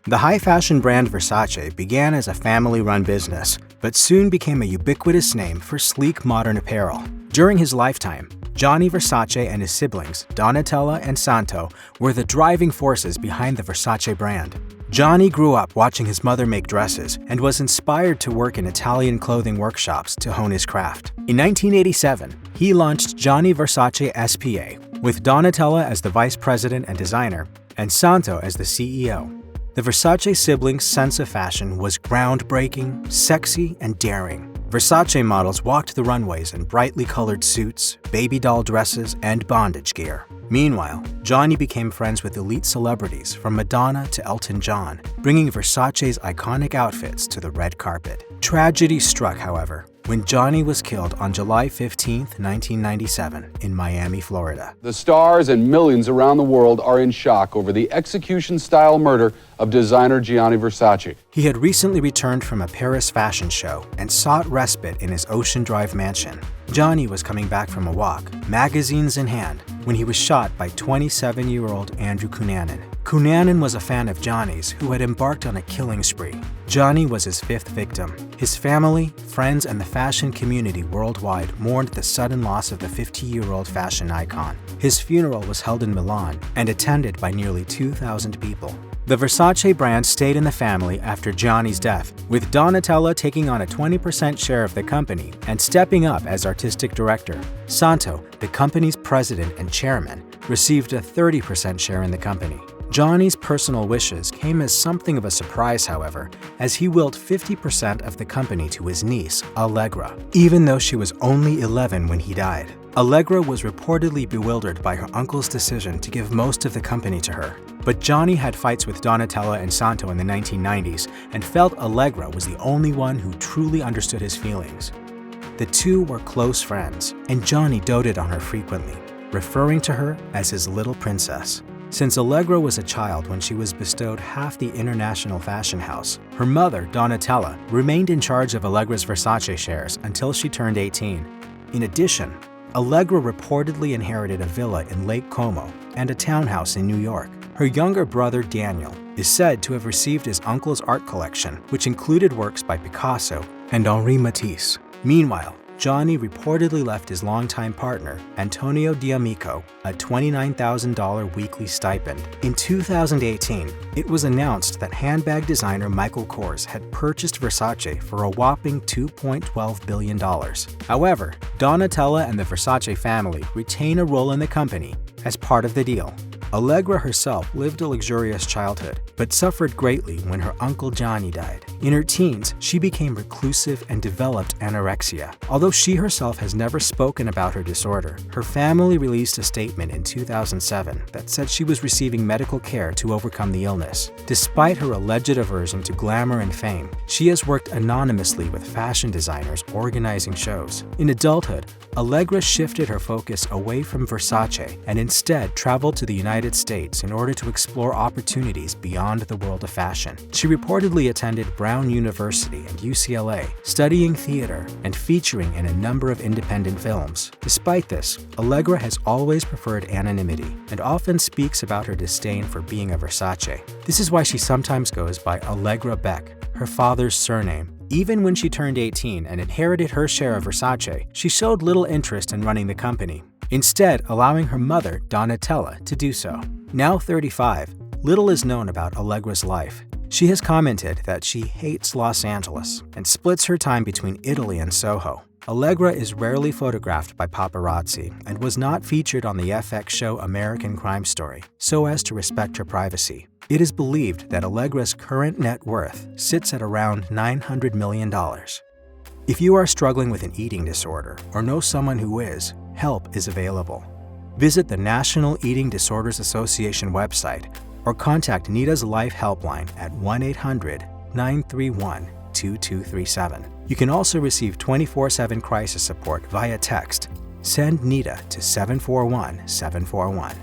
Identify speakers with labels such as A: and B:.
A: The high-fashion brand Versace began as a family-run business, but soon became a ubiquitous name for sleek modern apparel. During his lifetime, Gianni Versace and his siblings, Donatella and Santo, were the driving forces behind the Versace brand. Gianni grew up watching his mother make dresses and was inspired to work in Italian clothing workshops to hone his craft. In 1987, he launched Gianni Versace S.p.A., with Donatella as the vice president and designer, and Santo as the CEO. The Versace siblings' sense of fashion was groundbreaking, sexy, and daring. Versace models walked the runways in brightly colored suits, baby doll dresses, and bondage gear. Meanwhile, Gianni became friends with elite celebrities from Madonna to Elton John, bringing Versace's iconic outfits to the red carpet. Tragedy struck, however, when Gianni was killed on July 15, 1997, in Miami, Florida.
B: The stars and millions around the world are in shock over the execution-style murder of designer Gianni Versace.
A: He had recently returned from a Paris fashion show and sought respite in his Ocean Drive mansion. Gianni was coming back from a walk, magazines in hand, when he was shot by 27-year-old Andrew Cunanan. Cunanan was a fan of Gianni's who had embarked on a killing spree. Gianni was his fifth victim. His family, friends, and the fashion community worldwide mourned the sudden loss of the 50-year-old fashion icon. His funeral was held in Milan and attended by nearly 2,000 people. The Versace brand stayed in the family after Gianni's death, with Donatella taking on a 20% share of the company and stepping up as artistic director. Santo, the company's president and chairman, received a 30% share in the company. Gianni's personal wishes came as something of a surprise, however, as he willed 50% of the company to his niece, Allegra, even though she was only 11 when he died. Allegra was reportedly bewildered by her uncle's decision to give most of the company to her. But Gianni had fights with Donatella and Santo in the 1990s and felt Allegra was the only one who truly understood his feelings. The two were close friends, and Gianni doted on her frequently, referring to her as his little princess. Since Allegra was a child when she was bestowed half the international fashion house, her mother, Donatella, remained in charge of Allegra's Versace shares until she turned 18. In addition, Allegra reportedly inherited a villa in Lake Como and a townhouse in New York. Her younger brother, Daniel, is said to have received his uncle's art collection, which included works by Picasso and Henri Matisse. Meanwhile, Gianni reportedly left his longtime partner, Antonio D'Amico, a $29,000 weekly stipend. In 2018, it was announced that handbag designer Michael Kors had purchased Versace for a whopping $2.12 billion. However, Donatella and the Versace family retain a role in the company as part of the deal. Allegra herself lived a luxurious childhood, but suffered greatly when her uncle Gianni died. In her teens, she became reclusive and developed anorexia. Although she herself has never spoken about her disorder, her family released a statement in 2007 that said she was receiving medical care to overcome the illness. Despite her alleged aversion to glamour and fame, she has worked anonymously with fashion designers organizing shows. In adulthood, Allegra shifted her focus away from Versace and instead traveled to the United States in order to explore opportunities beyond the world of fashion. She reportedly attended Brown University and UCLA, studying theater and featuring in a number of independent films. Despite this, Allegra has always preferred anonymity and often speaks about her disdain for being a Versace. This is why she sometimes goes by Allegra Beck, her father's surname. Even when she turned 18 and inherited her share of Versace, she showed little interest in running the company, instead allowing her mother, Donatella, to do so. Now 35, little is known about Allegra's life. She has commented that she hates Los Angeles and splits her time between Italy and Soho. Allegra is rarely photographed by paparazzi and was not featured on the FX show American Crime Story, so as to respect her privacy. It is believed that Allegra's current net worth sits at around $900 million. If you are struggling with an eating disorder or know someone who is, help is available. Visit the National Eating Disorders Association website or contact NEDA's Life Helpline at 1-800-931-2237. You can also receive 24/7 crisis support via text. Send NEDA to 741-741.